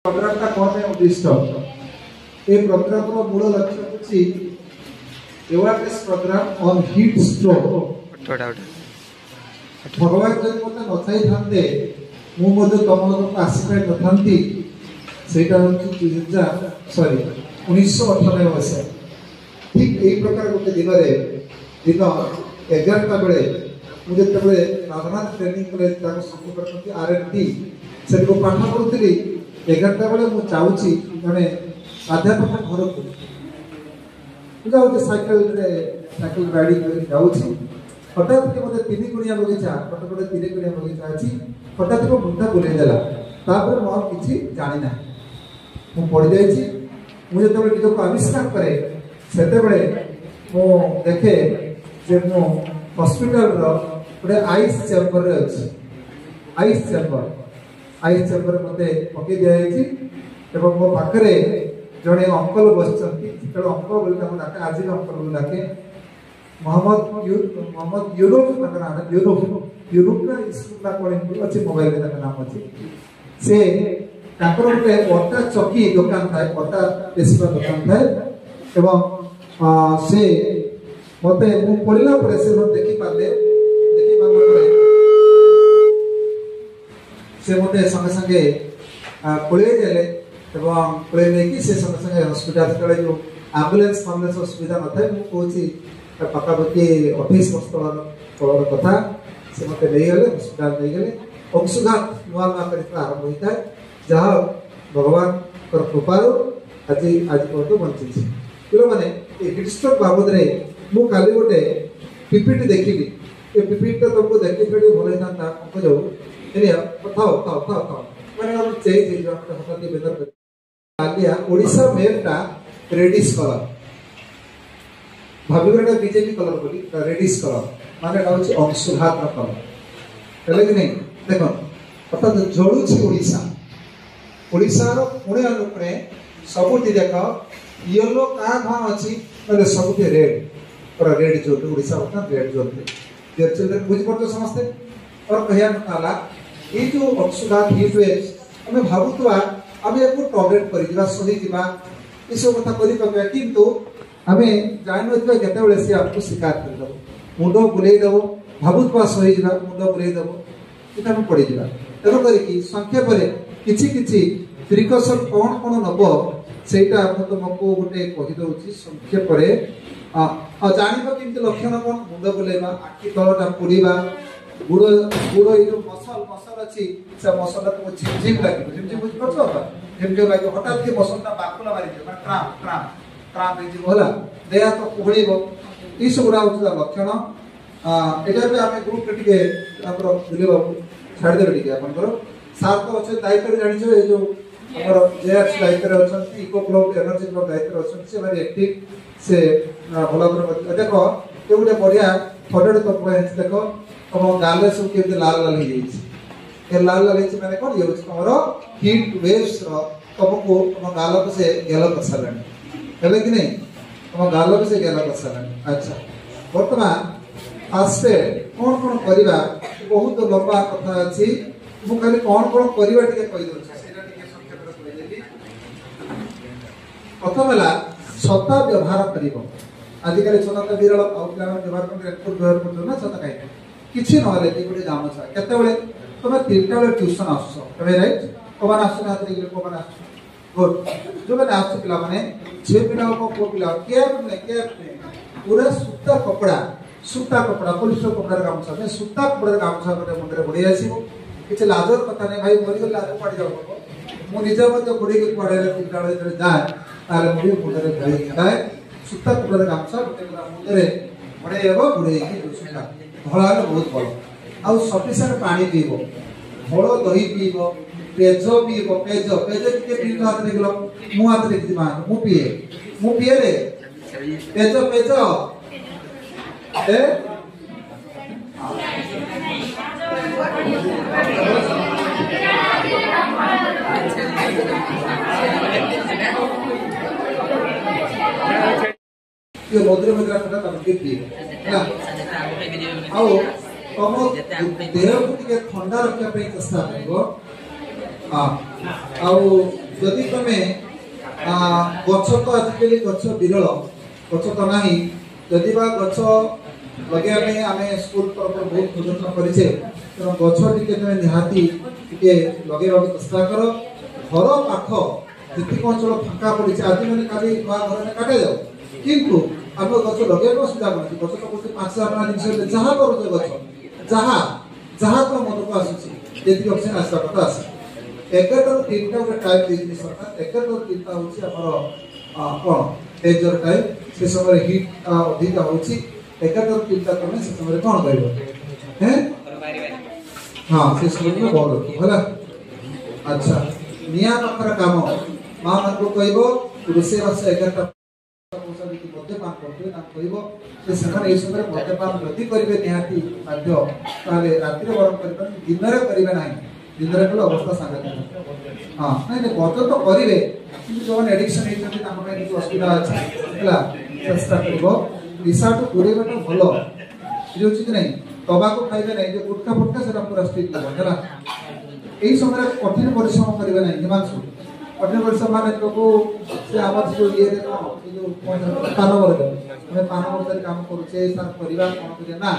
Programme कौन है उद्दिष्ट ये प्रोग्राम मूल लक्ष्य होची awareness program on heat stroke. भगवान जब मत नथाई थांते मु मध्य तुम आसीपाई नथांती सेटा होची 1998 मसीहा ठीक यही प्रकार गोटे दिन दिन 11टा बेले मुझे राजनाथ ट्रेनिंग कॉलेज RNT से पाठ पढ़ुली 11टा बेले मुझे चाहूँगी जड़े अध्यापक घर को जाऊँ साइकिल राइडिंग जाऊँगी हठात के मतलब 3 गुणिया बगीचा कटक 3 गुणिया बगीचा अच्छी हठात को मुंडा बुलेदेला मुझे किसी जानी ना मुझे पड़ जाइए मुझे जो निजक आविष्कार करे से देखे जे मो हॉस्पिटल गोटे आइस चैम्बर अच्छी आइस चैम्बर मत पकई दिखाई मो पाखे जड़े अंकल बस अंकल बोली डाके आज भी अंकल बोली डाके मोहम्मद यूनुफ कौन अच्छी मोबाइल नाम अच्छी से गोटे अटा चकी दुकान थाए अटा पेशा दुकान थाए से मत पढ़ला से देखी पारे से मत संगे संगे पड़े देले पड़े नहीं से संगे संगे हॉस्पिटल जो एम्बुलेंस सुविधा न था मुझे पाखापाखि 28 वर्ष तलर कथा से मत नहीं गले हॉस्पिटल नहीं गले अंशुघात नुआ नुआ आरंभ होता है जहाँ भगवान कृपार आज पर्यटन बंची पे मैंने हिटस्ट्रोक बाबद मु काली गोटे पीपीटी देखी ये पीपीटी तुमको देखी भल होता जो ओडिशा मेपटा रेडिश कलर भाव बीजेपी कलर बोली रेडिश कलर माने अंशुघात कलर है कि नहीं देख अर्थात जलुची ओडिशार पुणे अनुपुणे सबुठी देख येलो क्या भाव अच्छी ना सबुठी रेड पूरा रेड जोन ओडिशा बर्तमान रेड जोन डियर चिल्ड्रेन बुझीपार समस्ते और कहया नाला ये जो अंशुघात हीट वेव्स आम भावुवा आम या टॉलरेट कर सही ये सब कथा कर किंतु आम जान केतबे सी आपको शिकार करदेव मुंड बुलेदेव भावुवा सही मुंड बुलेदेव ये पड़ जा तेणुक संक्षेप किछि प्रिकसन कौन कौन नब से तुमको गोटे कहीदे संक्षेप जानव कमी लक्षण कौन मुंड बुलेवा आखि तलटा पोड़ा गुड़ गुड़ ये जो मसल अच्छी से मसल तुमको झिमझिम लगे झिमझिम बुझीपार झिमझिम लगे हठात के मसलटा बाकुला मारी ट्रांप है देह तो कुहड़ ये सबुरा हूँ लक्षण यहाँ भी आम ग्रुप बुले छाड़देवे टे आप सार तो अच्छे दायित्व जानी ये जो जेआरसी दायित्व अच्छा इको क्लब एनर्जी क्लब दायित्व अच्छा से भाई एक्टिव से भल देख ये गोटे बढ़िया फटोटे तुम देख तुम गाले सब केमती लाल लाल हो लाल लाल मैंने कौन ये तुम हीट वेव्स तुमको तुम गाल को से गेल कर सारे है कि नहीं तुम गाल को से गेल कर सारे। अच्छा बर्तमान फास्ट कौन कौन करवा बहुत लंबा कथा अच्छी मु खाली कौन कौन करवा प्रथम है छता व्यवहार कर आजिकल छता तो विरल व्यवहार व्यवहार कर छता कहीं किसी ना गोटे गामुछा केतबे तुम 3टा बेले ट्यूशन आस राइट कौन आसना कौन आस गुड जो मैंने आस पिला माने झील पिला पो पिला कैप नहीं पूरा सूता कपड़ा पुलिस कपड़ा गामुछा मैं सूता कपड़ा गामुछा गोटे मुंडे बुड़े आसो किसी लाजर कथा नहीं भाई मरीगल लाज पड़ जाओ मुझे बुड़ी पड़े 3टा बेले जाए मुझे मुंडे बुड़े सूता कपड़ा गामुछा गोटे मुंडे बुड़े बुड़े सूता धड़ा बहुत भल आउ सफिसीयंट पानी पीब भल दही पीब पेज पीब पेज टे हाथ निकल मु हाथ लिखी मु पीए रे पेज ये मधुर मुद्रा पीब तुम देह को थंडा रखा चेष्टा कर जदि तुमे गछ तो आजिकल गछ विरल गछ तो नहीं जदि बा गछ लगे आम स्कूल तरफ बहुत प्रयत्न करेचे तेना गछ टिके तुम निहाती टिके लगे चेष्टा कर घर पाख जितक अंचल फाँका पड़ी आज मैंने खाली नुआ घर काटे जाओ किंतु आम गछ लगे सुविधा पड़ी गछ तो कौन 5,000 जिन जहाँ कर गछ जहाँ जहाँ तो मन को आसूसी जी ऑक्सीजन आसवा कथा आस 11 ରୁ 3ଟା गोटे टाइम देती सरकार 11 ରୁ 3ଟା हूँ कौन डेंजर टाइम से समय हिट अधिक होची 11 ରୁ 3ଟା तुम से समय कौन कर हाँ से समय में बल है अच्छा निया पाखर काम माँ मान को कह रोषेबास 11टा मद्यपान करते समय मद्यपान जदि करेंगे निहाती बाध्य ताले राति गरम कर दिन में करेंगे ना दिन में कले अवस्था सांघातिक हाँ नहीं मद्य तो करेंगे जो एडिक्शन होती असुविधा अच्छे चेष्टा कर निशा टू दूरे भल बुझे कि नहीं तबाकू खाइबे नहीं जो गुटखा फुटका से पूरा स्ट्रिक्ट है यही समय कठिन परिश्रम करेंगे नहीं हिमांशु कठिन परिश्रम मान को से आम जो ये पान वर्ग हमें पान वर्ग काम करुचे तार परिवार कौन करिया ना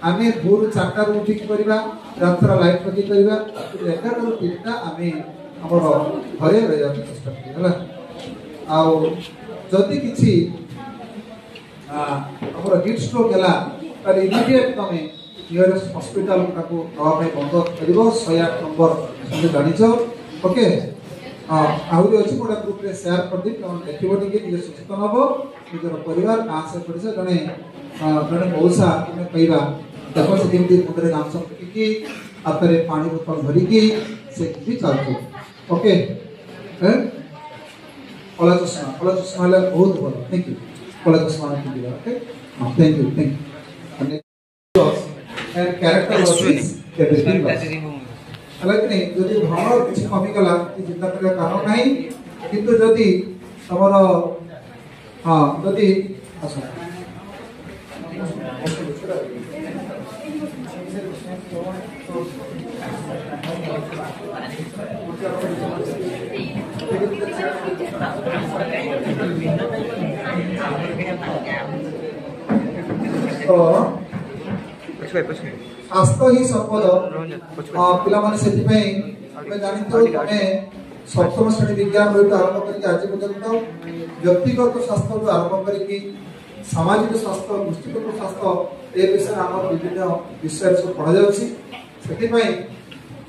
आम भोर 4टा उठिक करवा रात लाइट लगे करवा 11 ରୁ 3ଟା आम आम घरे रहा चेष्टा करा आदि किसी हिट स्ट्रोक है इमिडिएट तुम नियरेस्ट हॉस्पिटल नापी बंद कर 108 नंबर जान ओके आहरी अच्छी गोटे ग्रुप में सेयार कर दी देखो टे निजे सचेतन हम निजर परिवार गाँ से पड़े जड़े जड़े मौसा तुम्हें कहवा देख से कमी मुंडे गामछा पकईकि हाथ में पानी बोतल धरिकी से चलते ओके कला चश्मा बहुत भल थैंक यू कला चश्मा पिंधा okay thank you and character नहीं जदि भ्रमण किसी कमीगला चिंता कर कारण ना किंतु जदि तुम हाँ जदि स्वास्थ्य ही संपद पे जानी सप्तम श्रेणी विज्ञान रही आरंभ कर आज पर्यटन व्यक्तिगत स्वास्थ्य आरंभ कर सामाजिक स्वास्थ्य दृष्टिगत स्वास्थ्य ए विषय आम विभिन्न विषय सब पढ़ा जाती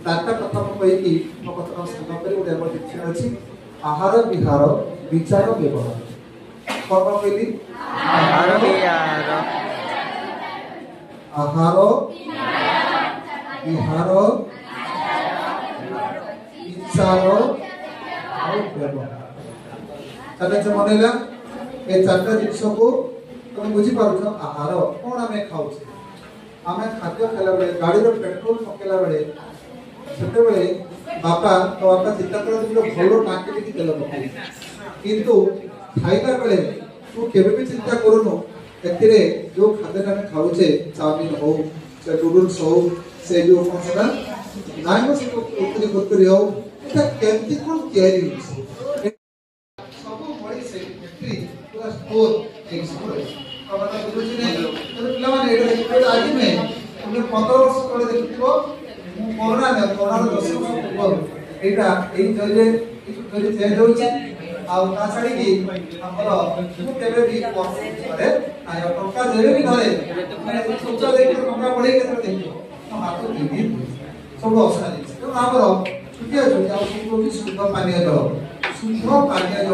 चार्टा कथा मुझे मो कथा स्मरण कर गोटे डिक्शनरी अच्छी आहार विहार विचार व्यवहार कौन कहली आहार विहार विचार और व्यवहार चार्टा मनला ये 4टा जिन को तुम बुझीपार आहार कौन आम खाऊ आम खाद्य खाला बेले गाड़ी पेट्रोल पकेला बेले से बापा तो बापा चिंता कर भल टाँगी देखिए तेल पकड़ किंतु खाइला बेले तू केवे भी चिंता करूनु ए जो खाद्य आम खाऊे चाउमिन हो से नूडल्स हो से जो कौन सा नाइम से कुरकुरी हो केमती कौन तैयारी सब बड़ी से फैक्ट्री पूरा स्टोर एक स्टोर अब ना बुझी नहीं तो पिला माने एटा आज में तुम 15 वर्ष तले देखिबो कोरोना ने कोरोना 10 वर्ष पूर्व एटा एई जले चेंज होछि आ ता छाड़ी की हमर केबे भी कोर्स करे आ टंका देबे भी धरे सोचा देख टंका बढ़े केते देखिबो हम आपको भी सब अवसर दिस तो हमर छुट्टी अछि आ सुबह भी शुद्ध पानी जल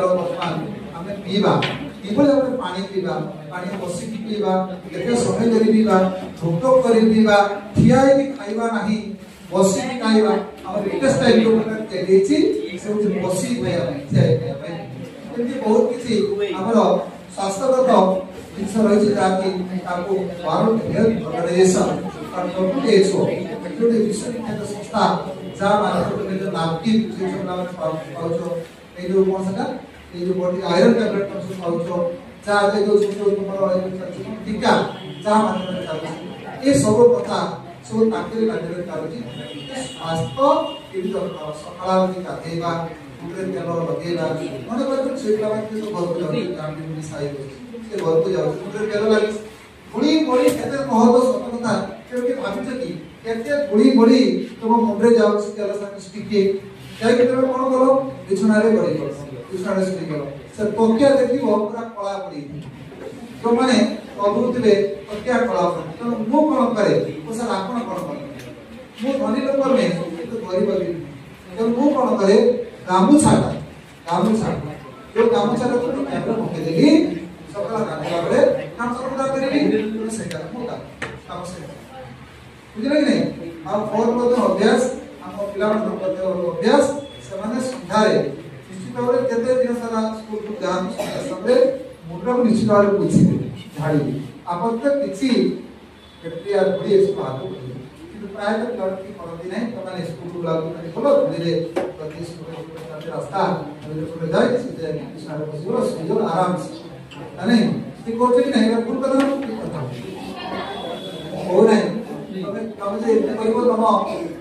वर्तमान आम पीवा किभଳି भाବରେ पानी पीवा पानी बसिकी पीवा केते समय धरि पीवा भोक करी पीवा ठिया ही खाइबा नाही बसिकी खाइबा हमर लेटेस्ट टाइम जो के देछि से बसी खाइबा ठिया एमती बहुत किसी हमर स्वास्थ्यगत जिनस रही ताकू वर्ल्ड हेल्थ ऑर्गेनाइजेशन और WHO जो विश्वविख्यात संस्था जहाँ मानव जो नापकिन जो नाम पाउछो ए जो कौन सा ये जो बॉडी आयरन टैबलेट सब पाउछो जहाँ जो जो तुमरो टीका जहाँ मानव चालू ये सब कथा सब ताकरे कार्य चालू स्वास्थ्य केवल सकाळ गाधेबा मुंडे तेल लगेगा मन कर से पिला तो घर को जाऊ गांधी मुंडी साई से घर को जाऊ मुंडे तेल लगी धूली बड़ी केते कह दो सत कथा के भाबिछ कि केते धूली बड़ी तुम मुंडे जाऊ से तेल संग स्टिके जाई के तुम कोन करो बिछना रे गड़ी करो बिछना रे स्टिक करो से तोकिया देखिबो पूरा कला पड़ी तो माने अभूतले तोकिया कला पड़ी तो मु कोन करे ओ सर आपण कोन करे मु धनी लोक में तो गरीब भी तो मु कोन करे गामुछा जो गामुछा को तो कैमरा पके देली सकला गामुछा बरे काम सकला करेली तो सेटा मोटा काम से बुझले कि नहीं आ फोर को अभ्यास हम पिला को अभ्यास समान सुधारे निश्चित भाव केते दिन सारा स्कूल को जान सबरे मुद्रा को निश्चित भाव पूछि झाड़ी आपन तो किछि प्रक्रिया बड़ी इसको आगो किंतु प्राय तो लड़की करती नहीं तो माने स्कूल लागू नहीं बोलो धीरे प्रति स्कूल रास्ता तो जाए सीधे सारे बसिरो सीधे आराम से नहीं ये कोते कि नहीं भूल करना हो नहीं तब जे इतने करिबो तम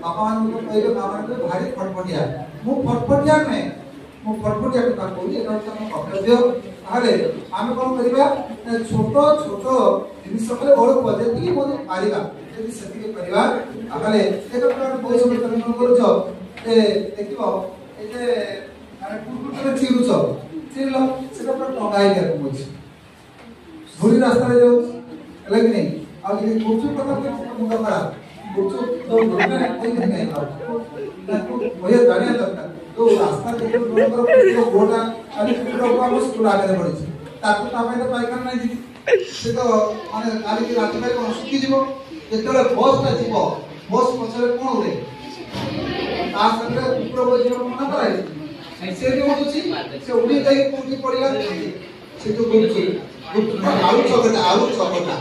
अपन को कहबे कामन को भारी फटफटिया मु फटफटिया का कहूली एटा हम कर्तव्य आले हम कोन करिबा छोट छोट जिनिस सबले बड़ पदे की मोदे पारिबा यदि सेति करिबा आले एक प्रकार पैसा तुम करछो ए देखिबो एते अरे कुकुर चिरुछ चिरलो सेटा पर टंगाई के मोछ धूली रास्ता रे जाऊ लगे नहीं आ ये गुपचुप पता मुंडा खराब गुपचुप तो बोलने कोई नहीं है भैया गाड़ी दरकार तो रास्ता देखो दोनों गोटा खाली कुकुर को हम स्कूल आगे पड़ी ताको तामे तो पाइकान नहीं दी से तो माने गाड़ी की रात में कोन सुकी जीवो जेतले बस ता जीवो बस पछरे कोन उड़े आ संगे कुकुर को जीवन मना कराई से जो होची से उड़ी जाई कोठी पड़िला से जो गुपचुप आलू चकटा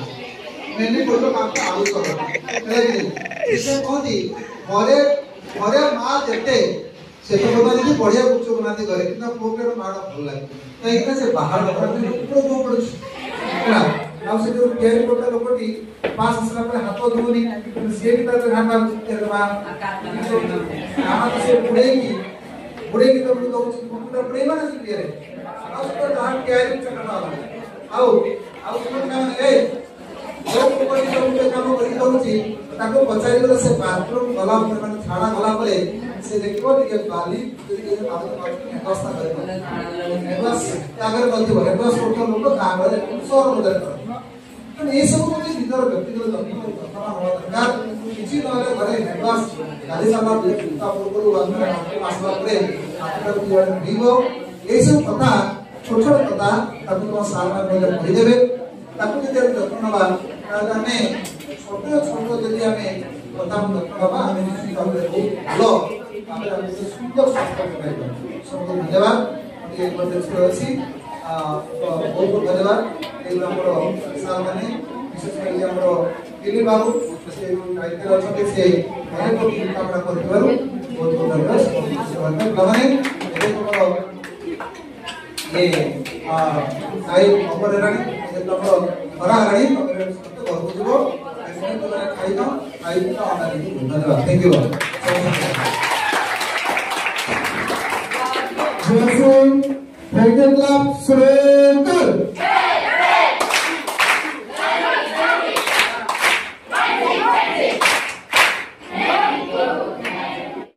मैंने बोलो काम का आलू चकटा लेकिन इसे कोदी घरे मां जेते से तो बाबा जी बढ़िया गुपचुप बनाते घरे कितना प्रोग्राम माडा भल लागे तो इतना से बाहर बाहर पूरा गो पड़ ना नाउ से जो केयर कोटा लोकटी पास असला पर हाथ धोनी से भी तर हाथ तेरे मां आमा तो से बुड़ेगी तो तो पूरा प्रेम ना से रे अब तो धान केयर चकटा आओ सुन ए जो कोई जो काम करी दउची ताको पचारी गला से बाथरूम गला माने छाड़ा गला परे से देखिबो कि बाली के व्यवस्था करे बस अगर गलती हो बस फोटो लोग काम रे सोर मदर कर तो ये सब को भीतर व्यक्तिगत दक्षता होना दरकार किछि नले घरे बस गाड़ी साला ता पूर्व बांधने आसला परे आपका जीवन जीवो ये सब पता छोट छोट पता ताको तो साल में कहि देबे ताको जे जत्न बा हमें छोटे छोटे यदि हमें प्रथम बाबा हमें निश्चित भाव लो हमें सुंदर स्वास्थ्य पाइबा सब धन्यवाद ये बदल अछि बहुत बहुत धन्यवाद ए हमर साल माने विशेष कर हमर दिलीप बाबू से दायित्व अछि से मैंने को कामना करथिबारु बहुत बहुत धन्यवाद गमने ए हमर ये साई अमर रानी ए हमर बड़ा रानी घर को जीवो खाई दो धन्यवाद थैंक यू जय सिंह क्लब सुरेंद्र